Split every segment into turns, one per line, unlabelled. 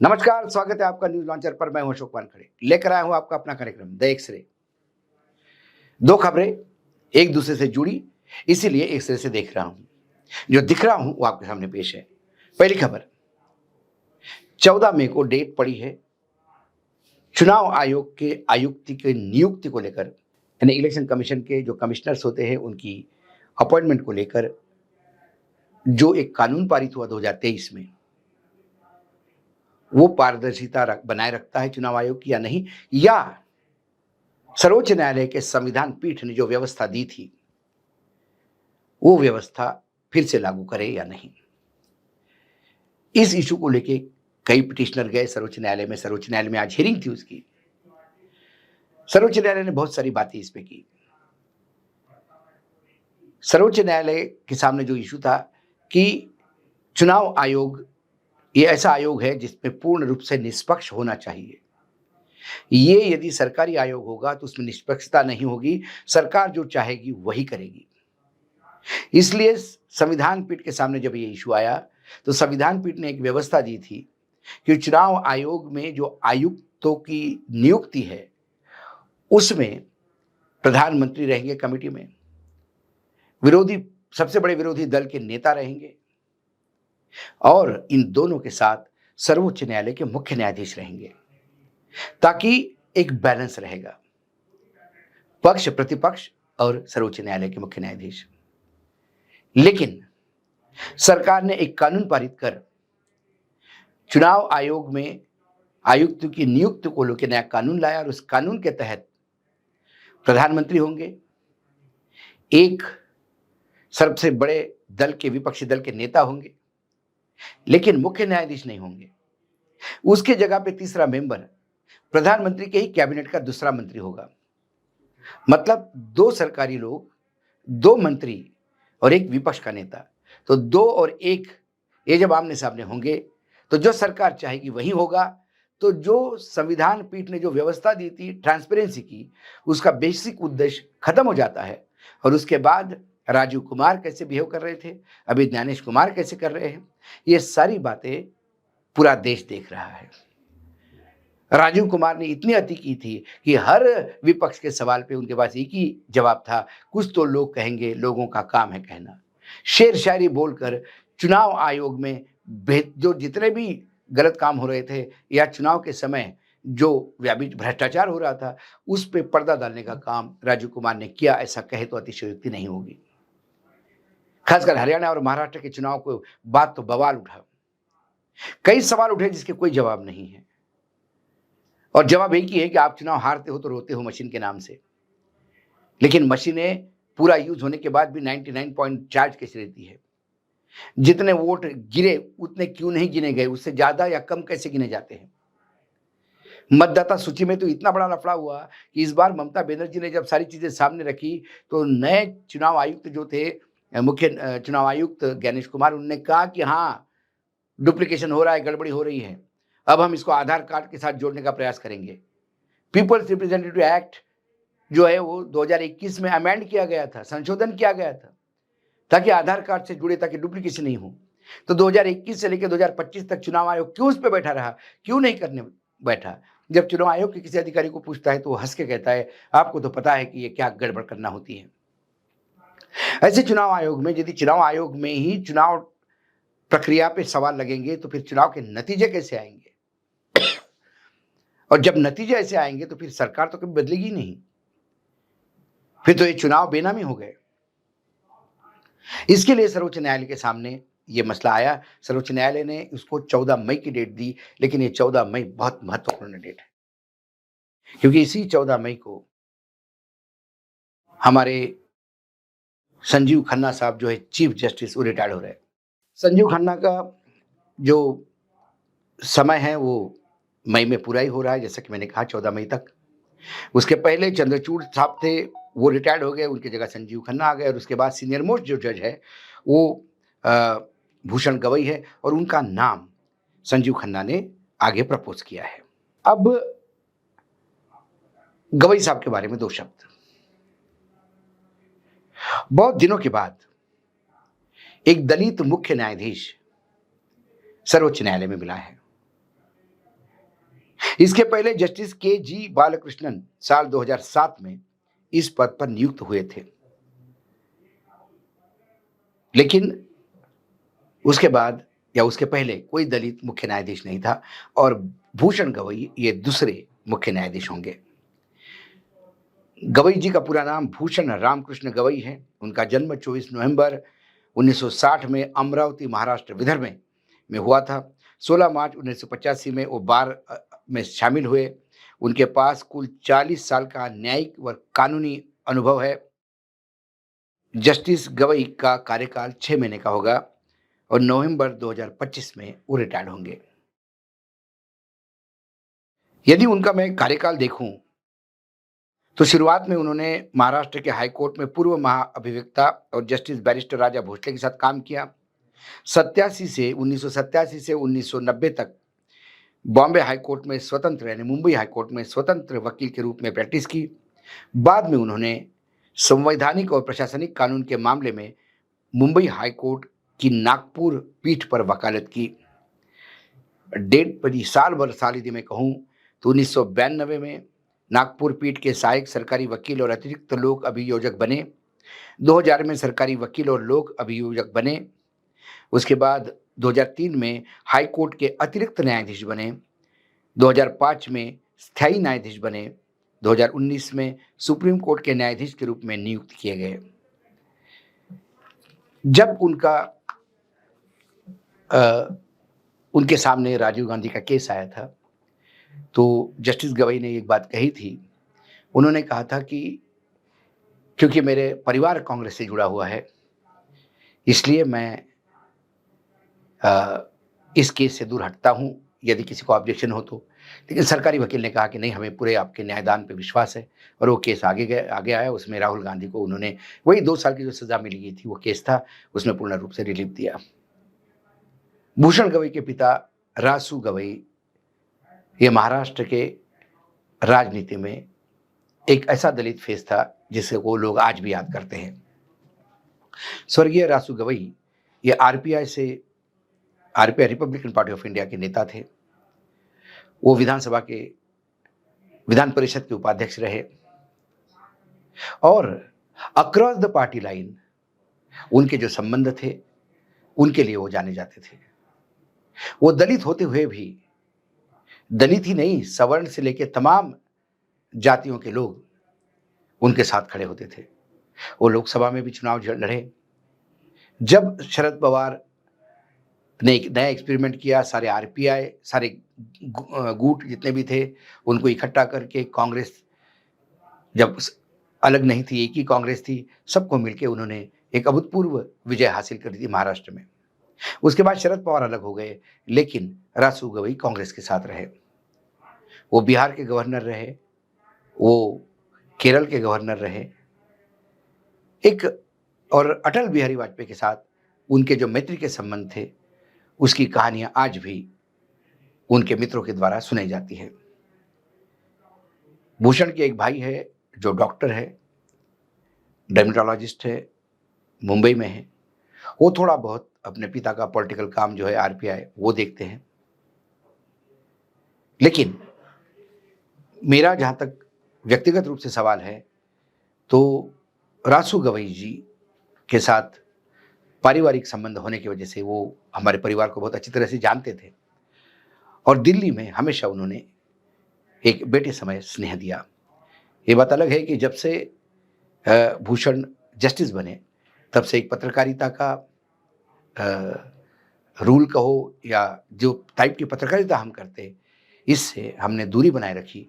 नमस्कार, स्वागत है आपका न्यूज़ लॉन्चर पर। मैं हूं अशोक वानखेड़े, लेकर आया हूं आपका अपना कार्यक्रम द एक्स-रे। दो खबरें एक दूसरे से जुड़ी, इसीलिए एक्स-रे से देख रहा हूं। जो दिख रहा हूं वो आपके सामने पेश है। पहली खबर, 14 मई को डेट पड़ी है चुनाव आयोग के आयुक्त की नियुक्ति को लेकर, यानी इलेक्शन कमीशन के जो कमिश्नर्स होते हैं उनकी अपॉइंटमेंट को लेकर जो एक कानून पारित हुआ 2023 में, वो पारदर्शिता बनाए रखता है चुनाव आयोग की या नहीं, या सर्वोच्च न्यायालय के संविधान पीठ ने जो व्यवस्था दी थी वो व्यवस्था फिर से लागू करे या नहीं। इस इशू को लेके कई पिटिशनर गए सर्वोच्च न्यायालय में। सर्वोच्च न्यायालय में आज हियरिंग थी उसकी। सर्वोच्च न्यायालय ने बहुत सारी बातें इस पे की। सर्वोच्च न्यायालय के सामने जो इशू था कि चुनाव आयोग ये ऐसा आयोग है जिसमें पूर्ण रूप से निष्पक्ष होना चाहिए। ये यदि सरकारी आयोग होगा तो उसमें निष्पक्षता नहीं होगी, सरकार जो चाहेगी वही करेगी। इसलिए संविधान पीठ के सामने जब ये इशू आया तो संविधान पीठ ने एक व्यवस्था दी थी कि चुनाव आयोग में जो आयुक्तों की नियुक्ति है उसमें प्रधानमंत्री रहेंगे कमेटी में, विरोधी सबसे बड़े विरोधी दल के नेता रहेंगे और इन दोनों के साथ सर्वोच्च न्यायालय के मुख्य न्यायाधीश रहेंगे, ताकि एक बैलेंस रहेगा, पक्ष प्रतिपक्ष और सर्वोच्च न्यायालय के मुख्य न्यायाधीश। लेकिन सरकार ने एक कानून पारित कर चुनाव आयोग में आयुक्त की नियुक्ति को लेकर नया कानून लाया और उस कानून के तहत प्रधानमंत्री होंगे, एक सबसे बड़े दल के विपक्षी दल के नेता होंगे, लेकिन मुख्य न्यायाधीश नहीं होंगे। उसके जगह पे तीसरा मेंबर प्रधानमंत्री के ही कैबिनेट का दूसरा मंत्री होगा। मतलब दो सरकारी लोग, दो मंत्री और एक विपक्ष का नेता। तो दो और एक ये जब आमने सामने होंगे तो जो सरकार चाहेगी वही होगा। तो जो संविधान पीठ ने जो व्यवस्था दी थी ट्रांसपेरेंसी की, उसका बेसिक उद्देश्य खत्म हो जाता है। और उसके बाद राजीव कुमार कैसे बिहेव कर रहे थे, अभी ज्ञानेश कुमार कैसे कर रहे हैं, ये सारी बातें पूरा देश देख रहा है। राजीव कुमार ने इतनी अति की थी कि हर विपक्ष के सवाल पे उनके पास एक ही जवाब था, कुछ तो लोग कहेंगे, लोगों का काम है कहना। शेर शायरी बोलकर चुनाव आयोग में जो जितने भी गलत काम हो रहे थे या चुनाव के समय जो भ्रष्टाचार हो रहा था उस पे पर्दा डालने का काम राजीव कुमार ने किया, ऐसा कहे तो अतिशयोक्ति नहीं होगी। खासकर हरियाणा और महाराष्ट्र के चुनाव को बात तो बवाल उठा, कई सवाल उठे जिसके कोई जवाब नहीं है। और जवाब एक ही है कि आप चुनाव हारते हो तो रोते हो मशीन के नाम से, लेकिन मशीनें पूरा यूज होने के बाद भी 99 पॉइंट चार्ज कैसे रहती है। जितने वोट गिरे उतने क्यों नहीं गिने गए, उससे ज्यादा या कम कैसे गिने जाते हैं। मतदाता सूची में तो इतना बड़ा लफड़ा हुआ कि इस बार ममता बनर्जी ने जब सारी चीजें सामने रखी तो नए चुनाव आयुक्त जो थे, मुख्य चुनाव आयुक्त ज्ञानेश कुमार, उन्होंने कहा कि हाँ डुप्लीकेशन हो रहा है, गड़बड़ी हो रही है, अब हम इसको आधार कार्ड के साथ जोड़ने का प्रयास करेंगे। पीपल्स रिप्रेजेंटेटिव एक्ट जो है वो 2021 में अमेंड किया गया था, संशोधन किया गया था ताकि आधार कार्ड से जुड़े, ताकि डुप्लीकेशन नहीं हो। तो 2021 से लेकर 2025 तक चुनाव आयोग क्यों उस पर बैठा रहा, क्यों नहीं करने बैठा। जब चुनाव आयोग के किसी अधिकारी को पूछता है तो वो हंस के कहता है आपको तो पता है कि ये क्या गड़बड़ करना होती है। ऐसे चुनाव आयोग में यदि चुनाव आयोग में ही चुनाव प्रक्रिया पे सवाल लगेंगे तो फिर चुनाव के नतीजे कैसे आएंगे, और जब नतीजे ऐसे आएंगे तो फिर सरकार तो कभी बदलेगी नहीं, फिर तो ये चुनाव बेनामी हो गए। इसके लिए सर्वोच्च न्यायालय के सामने ये मसला आया। सर्वोच्च न्यायालय ने उसको 14 मई की डेट दी, लेकिन ये 14 मई बहुत महत्वपूर्ण डेट है क्योंकि इसी 14 मई को हमारे संजीव खन्ना साहब जो है चीफ जस्टिस, वो रिटायर्ड हो रहे हैं। संजीव खन्ना का जो समय है वो मई में पूरा ही हो रहा है, जैसा कि मैंने कहा 14 मई तक। उसके पहले चंद्रचूड़ साहब थे, वो रिटायर्ड हो गए, उनकी जगह संजीव खन्ना आ गए। और उसके बाद सीनियर मोस्ट जो जज है वो भूषण गवई है और उनका नाम संजीव खन्ना ने आगे प्रपोज किया है। अब गवई साहब के बारे में दो शब्द। बहुत दिनों के बाद एक दलित मुख्य न्यायाधीश सर्वोच्च न्यायालय में मिला है। इसके पहले जस्टिस के जी बालकृष्णन साल 2007 में इस पद पर नियुक्त हुए थे, लेकिन उसके बाद या उसके पहले कोई दलित मुख्य न्यायाधीश नहीं था और भूषण गवई ये दूसरे मुख्य न्यायाधीश होंगे। गवई जी का पूरा नाम भूषण रामकृष्ण गवई है। उनका जन्म 24 नवंबर 1960 में अमरावती, महाराष्ट्र, विदर्भ में हुआ था। 16 मार्च 1985 में वो बार में शामिल हुए। उनके पास कुल 40 साल का न्यायिक व कानूनी अनुभव है। जस्टिस गवई का कार्यकाल 6 महीने का होगा और नवंबर 2025 में वो रिटायर्ड होंगे। यदि उनका मैं कार्यकाल देखूं तो शुरुआत में उन्होंने महाराष्ट्र के हाईकोर्ट में पूर्व महाअभिवक्ता और जस्टिस बैरिस्टर राजा भोसले के साथ काम किया। 1987 से 1990 तक बॉम्बे हाईकोर्ट में स्वतंत्र यानी मुंबई हाईकोर्ट में स्वतंत्र वकील के रूप में प्रैक्टिस की। बाद में उन्होंने संवैधानिक और प्रशासनिक कानून के मामले में मुंबई हाईकोर्ट की नागपुर पीठ पर वकालत की। डेट पर साल यदि मैं कहूँ तो 1992 में नागपुर पीठ के सहायक सरकारी वकील और अतिरिक्त लोक अभियोजक बने। 2000 में सरकारी वकील और लोक अभियोजक बने। उसके बाद 2003 में हाई कोर्ट के अतिरिक्त न्यायाधीश बने। 2005 में स्थायी न्यायाधीश बने। 2019 में सुप्रीम कोर्ट के न्यायाधीश के रूप में नियुक्त किए गए। जब उनके सामने राजीव गांधी का केस आया था तो जस्टिस गवई ने एक बात कही थी। उन्होंने कहा था कि क्योंकि मेरे परिवार कांग्रेस से जुड़ा हुआ है इसलिए मैं इस केस से दूर हटता हूं यदि किसी को ऑब्जेक्शन हो तो। लेकिन सरकारी वकील ने कहा कि नहीं, हमें पूरे आपके न्यायदान पे विश्वास है और वो केस आगे आया। उसमें राहुल गांधी को उन्होंने वही 2 साल की जो सजा मिली गई थी वो केस था, उसमें पूर्ण रूप से रिलीफ दिया। भूषण गवई के पिता रासू गवई ये महाराष्ट्र के राजनीति में एक ऐसा दलित फेस था जिसे वो लोग आज भी याद करते हैं। स्वर्गीय रासू गवई ये RPI Republican party of India के नेता थे। वो विधान परिषद के उपाध्यक्ष रहे और अक्रॉस द पार्टी लाइन उनके जो संबंध थे उनके लिए वो जाने जाते थे। वो दलित होते हुए भी, दलित ही नहीं सवर्ण से लेकर तमाम जातियों के लोग उनके साथ खड़े होते थे। वो लोकसभा में भी चुनाव लड़े। जब शरद पवार ने एक नया एक्सपेरिमेंट किया, सारे आरपीआई, सारे गुट जितने भी थे उनको इकट्ठा करके, कांग्रेस जब अलग नहीं थी, एक ही कांग्रेस थी, सबको मिलकर उन्होंने एक अभूतपूर्व विजय हासिल कर दी महाराष्ट्र में। उसके बाद शरद पवार अलग हो गए, लेकिन रासू गवई कांग्रेस के साथ रहे। वो बिहार के गवर्नर रहे, वो केरल के गवर्नर रहे। और अटल बिहारी वाजपेयी के साथ उनके जो मैत्री के संबंध थे उसकी कहानियां आज भी उनके मित्रों के द्वारा सुनाई जाती है। भूषण के एक भाई है जो डॉक्टर है, डर्मेटोलॉजिस्ट है, मुंबई में है। वो थोड़ा बहुत अपने पिता का पॉलिटिकल काम जो है आरपीआई वो देखते हैं। लेकिन मेरा जहां तक व्यक्तिगत रूप से सवाल है तो रासू गवई जी के साथ पारिवारिक संबंध होने की वजह से वो हमारे परिवार को बहुत अच्छी तरह से जानते थे और दिल्ली में हमेशा उन्होंने एक बेटे समय स्नेह दिया। ये बात अलग है कि जब से भूषण जस्टिस बने तब से एक पत्रकारिता का रूल कहो या जो टाइप की पत्रकारिता हम करते, इससे हमने दूरी बनाए रखी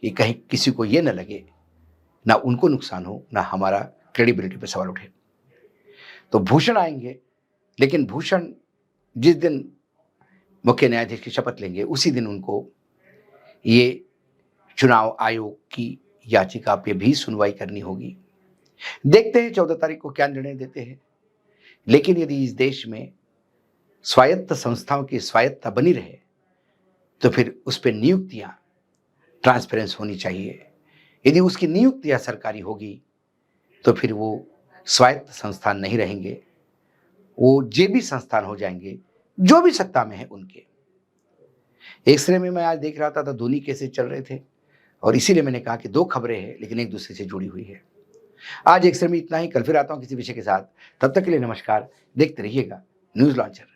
कि कहीं किसी को ये न लगे, ना उनको नुकसान हो, ना हमारा क्रेडिबिलिटी पे सवाल उठे। तो भूषण आएंगे, लेकिन भूषण जिस दिन मुख्य न्यायाधीश की शपथ लेंगे उसी दिन उनको ये चुनाव आयोग की याचिका पे भी सुनवाई करनी होगी। देखते हैं 14 तारीख को क्या निर्णय देते हैं। लेकिन यदि इस देश में स्वायत्त संस्थाओं की स्वायत्तता बनी रहे तो फिर उस पर नियुक्तियां ट्रांसपेरेंस होनी चाहिए। यदि उसकी नियुक्तियां सरकारी होगी तो फिर वो स्वायत्त संस्थान नहीं रहेंगे, वो जेबी संस्थान हो जाएंगे जो भी सत्ता में है उनके। एक्स-रे में मैं आज देख रहा था तो दोनों केसेस चल रहे थे और इसीलिए मैंने कहा कि 2 खबरें हैं लेकिन एक-दूसरे से जुड़ी हुई है। आज एक्स-रे में इतना ही, कल फिर आता हूँ किसी विषय के साथ। तब तक के लिए नमस्कार, देखते रहिएगा न्यूज़ लॉन्चर।